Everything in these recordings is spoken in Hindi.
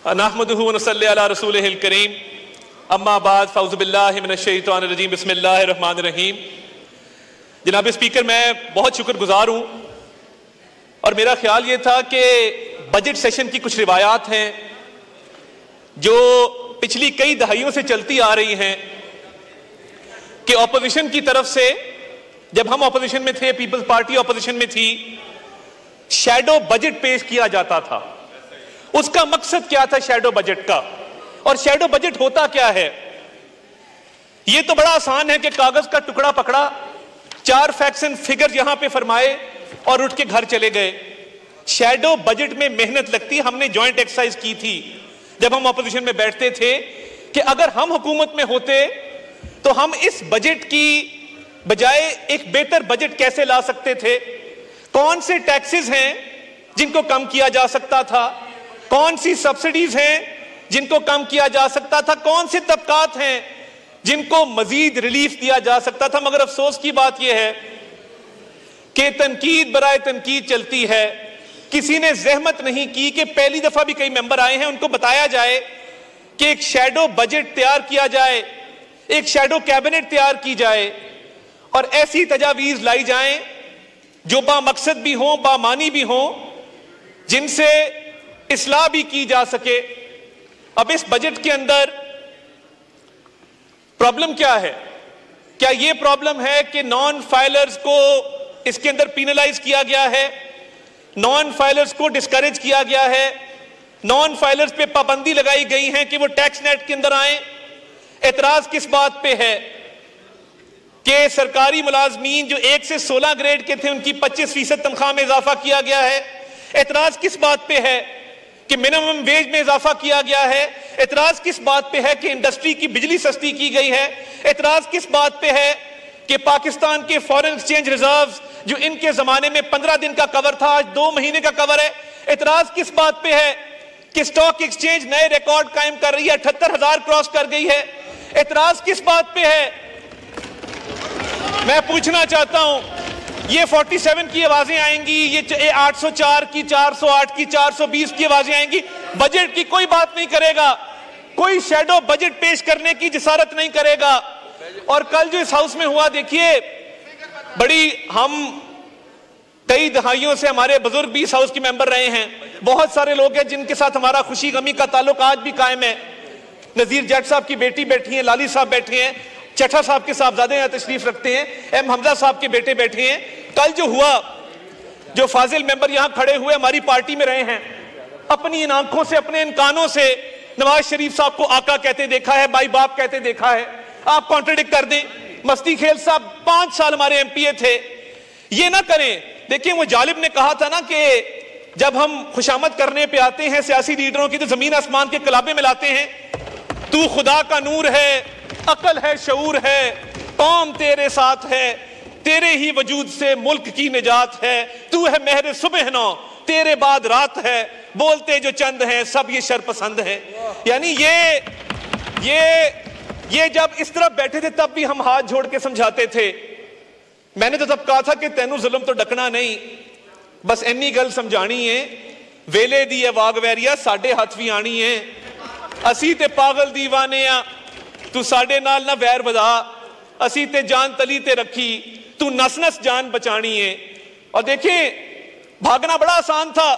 नहमदुहु व नसल्ली अला रसूलिहिल करीम अम्मा बाद फ़ऊज़ु बिल्लाहि मिनश शैतानिर रजीम बिस्मिल्लाहिर रहमानिर रहीम। जनाब स्पीकर, मैं बहुत शुक्रगुजार हूँ और मेरा ख्याल ये था कि बजट सेशन की कुछ रिवायात हैं जो पिछली कई दहाइयों से चलती आ रही हैं कि ऑपोजिशन की तरफ से, जब हम ऑपोजिशन में थे, पीपल्स पार्टी ऑपोजिशन में थी, शैडो बजट पेश किया जाता था। उसका मकसद क्या था शैडो बजट का, और शैडो बजट होता क्या है? यह तो बड़ा आसान है कि कागज का टुकड़ा पकड़ा, 4 फैक्ट्स एंड फिगर्स यहां पे फरमाए और उठ के घर चले गए। शैडो बजट में मेहनत लगती। हमने जॉइंट एक्सरसाइज की थी जब हम ऑपोजिशन में बैठते थे कि अगर हम हुकूमत में होते तो हम इस बजट की बजाय एक बेहतर बजट कैसे ला सकते थे। कौन से टैक्सेस हैं जिनको कम किया जा सकता था, कौन सी सब्सिडीज हैं जिनको कम किया जा सकता था, कौन से तबकात हैं जिनको मजीद रिलीफ दिया जा सकता था। मगर अफसोस की बात यह है कि तनकीद बराए तनकीद चलती है। किसी ने जहमत नहीं की कि पहली दफा भी कई मेंबर आए हैं, उनको बताया जाए कि एक शैडो बजट तैयार किया जाए, एक शैडो कैबिनेट तैयार की जाए और ऐसी तजावीज लाई जाएं जो बामकसद भी हों, बामानी भी हों, जिनसे इस्लाह भी की जा सके। अब इस बजट के अंदर प्रॉब्लम क्या है? क्या यह प्रॉब्लम है कि नॉन फाइलर्स को इसके अंदर पीनलाइज किया गया है, नॉन फाइलर्स को डिस्करेज किया गया है, नॉन फाइलर्स पे पाबंदी लगाई गई है कि वो टैक्स नेट के अंदर आए? एतराज किस बात पे है कि सरकारी मुलाजमीन जो 1 से 16 ग्रेड के थे उनकी 25% तनख्वाह में इजाफा किया गया है? एतराज किस बात पे है कि मिनिमम वेज में इजाफा किया गया है? एतराज किस बात पे है कि इंडस्ट्री की बिजली सस्ती की गई है? एतराज किस बात पे है कि पाकिस्तान के फॉरेन एक्सचेंज रिजर्व्स जो इनके जमाने में 15 दिन का कवर था आज 2 महीने का कवर है? एतराज किस बात पे है कि स्टॉक एक्सचेंज नए रिकॉर्ड कायम कर रही है, 78,000 क्रॉस कर गई है? एतराज किस बात पे है? मैं पूछना चाहता हूं, ये 47 की आवाजें आएंगी, ये 804 की, 408 की, 420 की आवाजें आएंगी, बजट की कोई बात नहीं करेगा, कोई शैडो बजट पेश करने की जिसारत नहीं करेगा। और कल जो इस हाउस में हुआ, देखिए, बड़ी, हम कई दहाइयों से हमारे बुजुर्ग भी इस हाउस के मेंबर रहे हैं, बहुत सारे लोग हैं जिनके साथ हमारा खुशी गमी का ताल्लुक आज भी कायम है। नजीर जट साहब की बेटी बैठी है, लाली साहब बैठे हैं, चट्टा साहब के साहबजादे यहाँ तशरीफ रखते हैं, एम हमजा साहब के बेटे बैठे हैं। कल जो हुआ, जो फाजिल मेंबर यहाँ खड़े हुए हमारी पार्टी में रहे हैं, अपनी इन आंखों से, अपने इन कानों से नवाज शरीफ साहब को आका कहते देखा है, भाई बाप कहते देखा है। आप कॉन्ट्रडिक्ट कर दें। मस्ती खेल साहब 5 साल हमारे एमपीए थे, ये ना करें। देखिए, वो जालिब ने कहा था ना कि जब हम खुशामद करने पे आते हैं सियासी लीडरों की तो जमीन आसमान के कलाबे मिलाते हैं। तू खुदा का नूर है, अकल है, शऊर है, कौम तेरे साथ है, तेरे ही वजूद से मुल्क की निजात है, तू है मेहर सुबह नौ, तेरे बाद रात है, बोलते जो चंद हैं सब ये शरपसंद है। यानी ये जब इस तरफ बैठे थे तब भी हम हाथ जोड़ के समझाते थे। मैंने तो तब कहा था कि तेनू जुल्म तो डकना नहीं, बस इन्नी गल समझानी है, वेले दी है वाग वैरिया साडे हाथ भी आनी है, असी ते पागल दीवाने आ, तू साडे नाल ना वैर बधा, असी ते जान तली ते रखी, तू नस नस जान बचानी है। और देखिए, भागना बड़ा आसान था।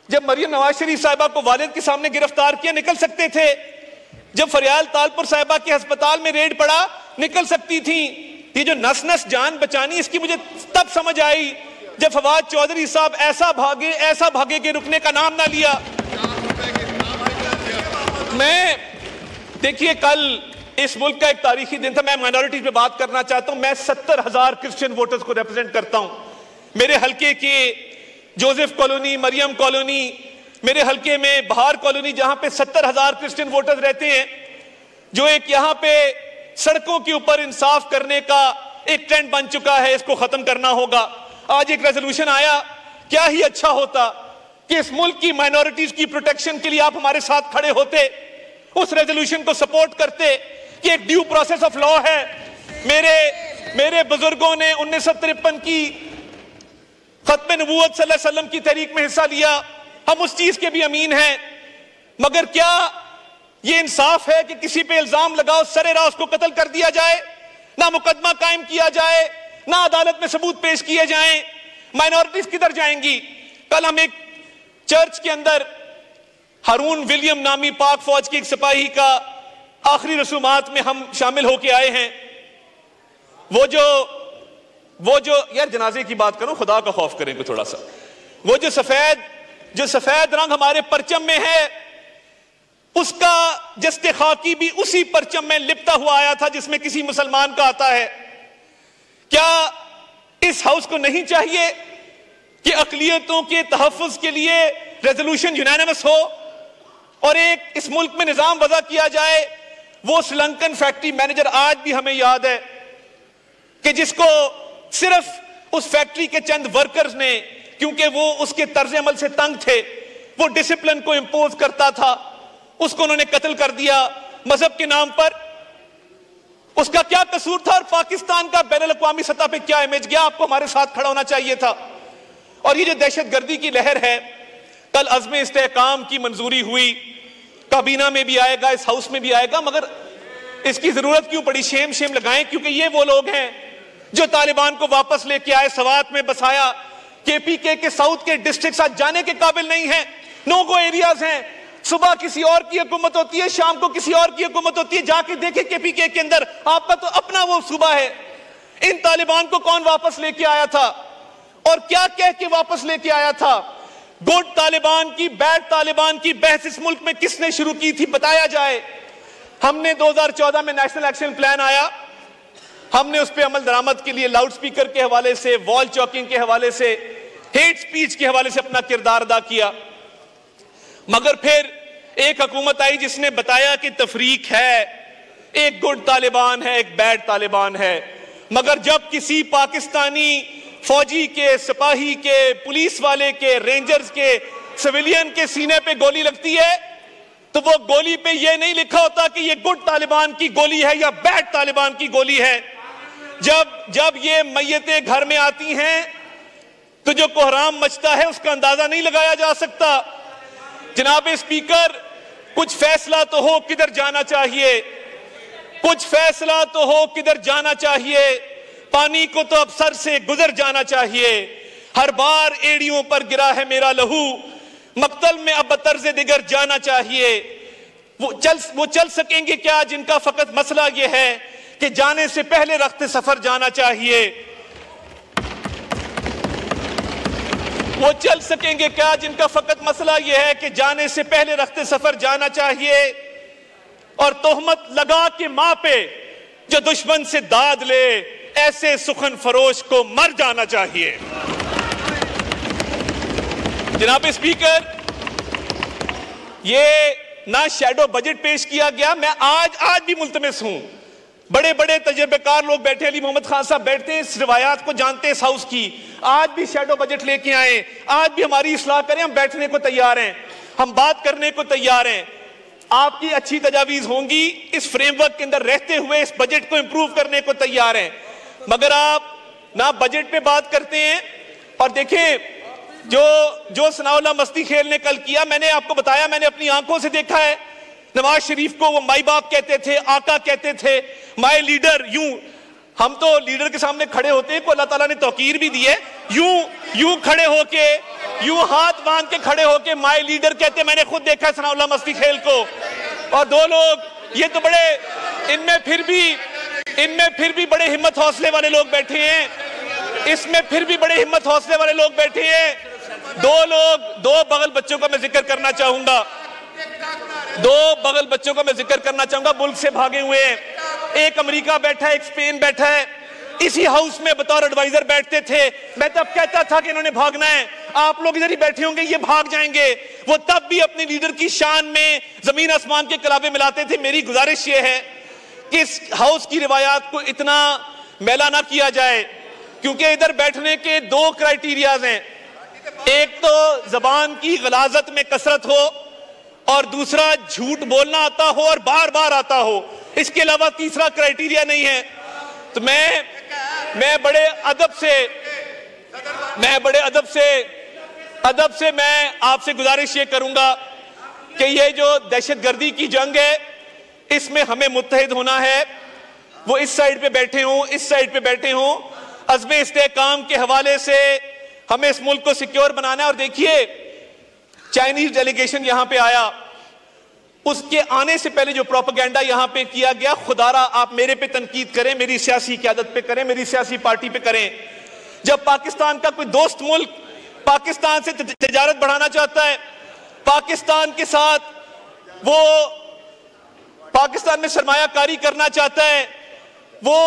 जब मरियम नवाज शरीफ साहिबा को वालिद के सामने गिरफ्तार किया, निकल सकते थे। जब फरियाल तालपुर साहिबा के अस्पताल में रेड पड़ा, निकल सकती थी। ये जो नस नस जान बचानी, इसकी मुझे तब समझ आई जब फवाद चौधरी साहब ऐसा भागे कि रुकने का नाम ना लिया। मैं, देखिए, कल इस मुल्क का एक तारीखी दिन था। मैं माइनॉरिटीज पे बात करना चाहता हूं। मैं 70,000 क्रिश्चियन वोटर्स को रिप्रेजेंट करता हूं। मेरे हल्के के जोसेफ कॉलोनी, मरियम कॉलोनी, मेरे हल्के में बहार कॉलोनी, जहां पे 70,000 क्रिश्चियन वोटर्स रहते हैं, जो एक यहां पे सड़कों के ऊपर इंसाफ करने का एक ट्रेंड बन चुका है, इसको खत्म करना होगा। आज एक रेजोल्यूशन आया, क्या ही अच्छा होता कि इस मुल्क की माइनॉरिटीज की प्रोटेक्शन के लिए आप हमारे साथ खड़े होते, उस रेजोल्यूशन को सपोर्ट करते कि एक ड्यू प्रोसेस ऑफ लॉ है। मेरे बुजुर्गों ने 1953 की खत्म नबूवत सल्लल्लाहु अलैहि वसल्लम की तहरीक में हिस्सा लिया, हम उस चीज के भी अमीन हैं मगर क्या यह इंसाफ है कि किसी पे इल्जाम लगाओ, सरेराह उसको कत्ल कर दिया जाए, ना मुकदमा कायम किया जाए, ना अदालत में सबूत पेश किए जाएं? माइनॉरिटीज किधर जाएंगी? कल हम एक चर्च के अंदर हारून विलियम नामी पाक फौज की एक सिपाही का आखिरी रसूमात में हम शामिल होके आए हैं। वो जो यार जनाजे की बात करो, खुदा का खौफ करें थोड़ा सा। वो जो सफेद रंग हमारे परचम में है, उसका जस्ते खाकी भी उसी परचम में लिपटा हुआ आया था जिसमें किसी मुसलमान का आता है। क्या इस हाउस को नहीं चाहिए कि अक़लियतों के तहफ़्फ़ुज़ के लिए रेजोल्यूशन यूनानिमस हो और एक इस मुल्क में निजाम वज़ा किया जाए? वो श्रीलंकन फैक्ट्री मैनेजर आज भी हमें याद है कि जिसको सिर्फ उस फैक्ट्री के चंद वर्कर्स ने, क्योंकि वो उसके तर्ज अमल से तंग थे, वो डिसिप्लिन को इंपोज करता था, उसको उन्होंने कत्ल कर दिया मजहब के नाम पर। उसका क्या कसूर था? और पाकिस्तान का बैनुल अक़वामी सतह पे क्या इमेज गया? आपको हमारे साथ खड़ा होना चाहिए था। और ये जो दहशतगर्दी की लहर है, कल अज़्म इस्तेहकाम की मंजूरी हुई, काबीना में भी आएगा, इस हाउस में भी आएगा, मगर इसकी जरूरत क्यों पड़ी? शेम लगाएं, क्योंकि ये वो लोग हैं जो तालिबान को वापस लेके आए, सवात में बसाया। केपीके के साउथ के डिस्ट्रिक्ट आज जाने के काबिल नहीं है, नो गो एरियाज हैं। सुबह किसी और की हुकूमत होती है, शाम को किसी और की हुकूमत होती है। जाके देखे केपीके के अंदर, आपका तो अपना वो सूबा है। इन तालिबान को कौन वापस लेके आया था और क्या कह के वापस लेके आया था? गुड तालिबान की, बैड तालिबान की बहस इस मुल्क में किसने शुरू की थी? बताया जाए। हमने 2014 में नेशनल एक्शन प्लान आया, हमने उस पर अमल दरामद के लिए लाउड स्पीकर के हवाले से, वॉल चौकिंग के हवाले से, हेट स्पीच के हवाले से अपना किरदार अदा किया। मगर फिर एक हुकूमत आई जिसने बताया कि तफरीक है, एक गुड तालिबान है, एक बैड तालिबान है। मगर जब किसी पाकिस्तानी फौजी के, सिपाही के, पुलिस वाले के, रेंजर्स के, सिविलियन के सीने पे गोली लगती है, तो वो गोली पे ये नहीं लिखा होता कि ये गुड तालिबान की गोली है या बैड तालिबान की गोली है। जब ये मैयतें घर में आती हैं तो जो कोहराम मचता है उसका अंदाजा नहीं लगाया जा सकता। जनाब स्पीकर, कुछ फैसला तो हो किधर जाना चाहिए, कुछ फैसला तो हो किधर जाना चाहिए। पानी को तो अब सर से गुजर जाना चाहिए। हर बार एड़ियों पर गिरा है मेरा लहू, मक्तल में अब बतर्ज़े दिगर जाना चाहिए। वो चल सकेंगे क्या जिनका फकत मसला ये है कि जाने से पहले रख्ते सफर जाना चाहिए? वो चल सकेंगे क्या जिनका फकत मसला यह है कि जाने से पहले रख्ते सफर जाना चाहिए? और तोहमत लगा के मां पे जो दुश्मन से दाद ले, ऐसे सुखन फरोश को मर जाना चाहिए। जनाब स्पीकर, ये ना शैडो बजट पेश किया गया। मैं आज भी मुल्तमिस हूं, बड़े बड़े तजर्बेकार लोग बैठे, अली मोहम्मद खान साहब बैठते हैं, इस रिवायात को जानते हैं इस हाउस की। आज भी शैडो बजट लेके आए, आज भी हमारी इस्लाह करें, हम बैठने को तैयार हैं, हम बात करने को तैयार हैं। आपकी अच्छी तजावीज होंगी, इस फ्रेमवर्क के अंदर रहते हुए इस बजट को इंप्रूव करने को तैयार हैं। मगर आप ना बजट पे बात करते हैं। और देखें, जो सनाउल्लाह मस्ती खेल ने कल किया, मैंने आपको बताया, मैंने अपनी आंखों से देखा है। नवाज शरीफ को वो माई बाप कहते थे, आका कहते थे, माई लीडर। हम तो लीडर के सामने खड़े होते हैं, को अल्लाह ताला ने तौकीर भी दी है। यूं खड़े होके, यूं हाथ बांध के खड़े होके माई लीडर कहते, मैंने खुद देखा है सनाउल्लाह मस्ती खेल को। और दो लोग, ये तो बड़े, इनमें फिर भी बड़े हिम्मत हौसले वाले लोग बैठे हैं, इसमें फिर भी बड़े हिम्मत हौसले वाले लोग बैठे हैं। दो बगल बच्चों का मैं जिक्र करना चाहूंगा, मुल्क से भागे हुए हैं। एक अमेरिका बैठा है, एक स्पेन बैठा है, इसी हाउस में बतौर एडवाइजर बैठते थे। मैं तब कहता था कि इन्होंने भागना है, आप लोग इधर ही बैठे होंगे, ये भाग जाएंगे। वो तब भी अपने लीडर की शान में जमीन आसमान के कलाबे मिलाते थे। मेरी गुजारिश ये है कि इस हाउस की रिवायात को इतना मैला ना किया जाए, क्योंकि इधर बैठने के दो क्राइटेरियाज हैं। एक तो जबान की गलाजत में कसरत हो, और दूसरा झूठ बोलना आता हो और बार बार आता हो। इसके अलावा तीसरा क्राइटेरिया नहीं है। तो मैं बड़े अदब से मैं आपसे गुजारिश ये करूंगा कि ये जो दहशतगर्दी की जंग है इसमें हमें मुत्तहिद होना है। वो इस साइड पे बैठे हों, इस साइड पे बैठे हों, अज़्म इस्तेहकाम के हवाले से हमें इस मुल्क को सिक्योर बनाना है। और देखिए, चाइनीज डेलीगेशन यहां पे आया, उसके आने से पहले जो प्रोपेगेंडा यहां पे किया गया, खुदारा आप मेरे पे तनकीद करें, मेरी सियासी क़यादत पे करें, मेरी सियासी पार्टी पे करें। जब पाकिस्तान का कोई दोस्त मुल्क पाकिस्तान से तिजारत बढ़ाना चाहता है, पाकिस्तान के साथ वो पाकिस्तान में सरमायाकारी करना चाहता है, वो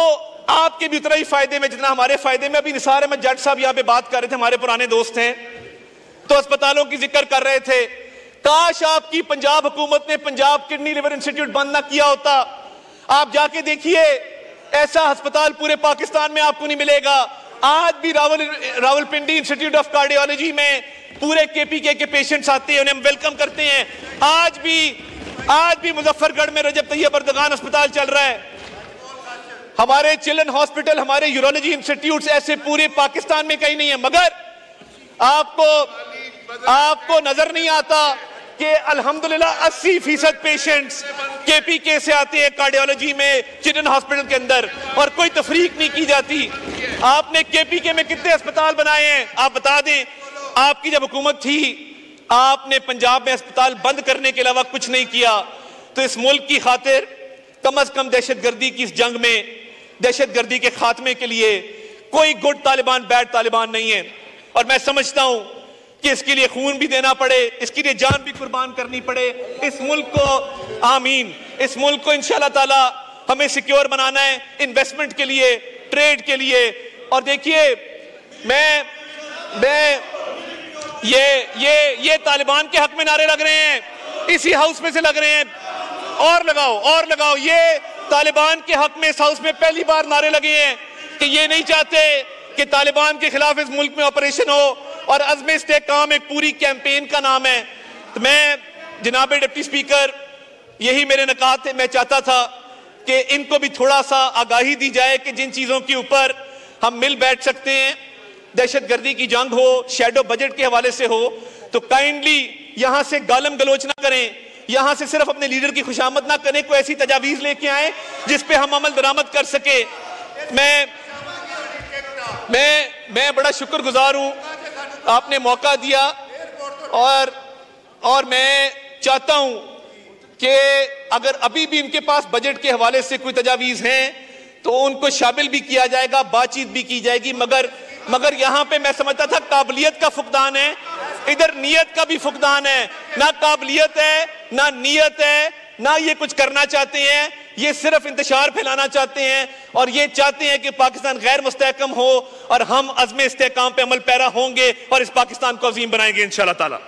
आपके भी उतना ही फायदे में जितना हमारे फायदे में। अभी निसार अहमद जट साहब यहां पे बात कर रहे थे, हमारे पुराने दोस्त हैं, तो अस्पतालों की जिक्र कर रहे थे। काश आपकी पंजाब हुकूमत ने पंजाब किडनी लिवर इंस्टीट्यूट बंद ना किया होता। आप जाके देखिए, ऐसा अस्पताल पूरे पाकिस्तान में आपको नहीं मिलेगा। आज भी रावलपिंडी इंस्टीट्यूट ऑफ कार्डियोलॉजी में पूरे केपीके के पेशेंट्स आते हैं, उन्हें हम वेलकम करते हैं। आज भी मुजफ्फरगढ़ में रजब तैयब अर्दगान अस्पताल चल रहा है। हमारे चिल्ड्रन हॉस्पिटल, हमारे यूरोलॉजी इंस्टीट्यूट ऐसे पूरे पाकिस्तान में कहीं नहीं है। मगर आपको नजर नहीं आता कि अल्हम्दुलिल्लाह 80% पेशेंट्स केपीके से आते हैं कार्डियोलॉजी में, चिल्ड्रन हॉस्पिटल के अंदर, और कोई तफरीक नहीं की जाती। आपने केपीके में कितने अस्पताल बनाए हैं आप बता दें। आपकी जब हुकूमत थी, आपने पंजाब में अस्पताल बंद करने के अलावा कुछ नहीं किया। तो इस मुल्क की खातिर कम अज कम दहशतगर्दी की इस जंग में, दहशतगर्दी के खात्मे के लिए कोई गुड तालिबान बैड तालिबान नहीं है। और मैं समझता हूं कि इसके लिए खून भी देना पड़े, इसके लिए जान भी कुर्बान करनी पड़े। इस मुल्क को आमीन, इस मुल्क को इंशाअल्लाह ताला हमें सिक्योर बनाना है, इन्वेस्टमेंट के लिए, ट्रेड के लिए। और देखिए, मैं ये तालिबान के हक में नारे लग रहे हैं, इसी हाउस में से लग रहे हैं, और लगाओ। ये तालिबान के हक में इस हाउस में पहली बार नारे लगे हैं कि ये नहीं चाहते कि तालिबान के खिलाफ इस मुल्क में ऑपरेशन हो, और अज़्म इस्तेहकाम एक पूरी कैंपेन का नाम है। तो मैं जनाब डिप्टी स्पीकर, यही मेरे नकात थे। मैं चाहता था कि इनको भी थोड़ा सा आगाही दी जाए कि जिन चीजों के ऊपर हम मिल बैठ सकते हैं, दहशतगर्दी की जंग हो, शैडो बजट के हवाले से हो, तो काइंडली यहां से गालम गलोच ना करें, यहां से सिर्फ अपने लीडर की खुशामद ना करें, कोई ऐसी तजावीज लेके आए जिस पे हम अमल दरामद कर सके। मैं बड़ा शुक्रगुजार हूं, आपने मौका दिया, और मैं चाहता हूं कि अगर अभी भी इनके पास बजट के हवाले से कोई तजावीज हैं तो उनको शामिल भी किया जाएगा, बातचीत भी की जाएगी। मगर यहां पे मैं समझता था काबिलियत का फुकदान है, इधर नीयत का भी फुकदान है। ना काबिलियत है, ना नीयत है, ना ये कुछ करना चाहते हैं, ये सिर्फ इंतशार फैलाना चाहते हैं, और ये चाहते हैं कि पाकिस्तान गैर मुस्तहकम हो, और हम अज़्म इस्तेहकाम पे अमल पैरा होंगे और इस पाकिस्तान को अजीम बनाएंगे इंशाअल्लाह ताला।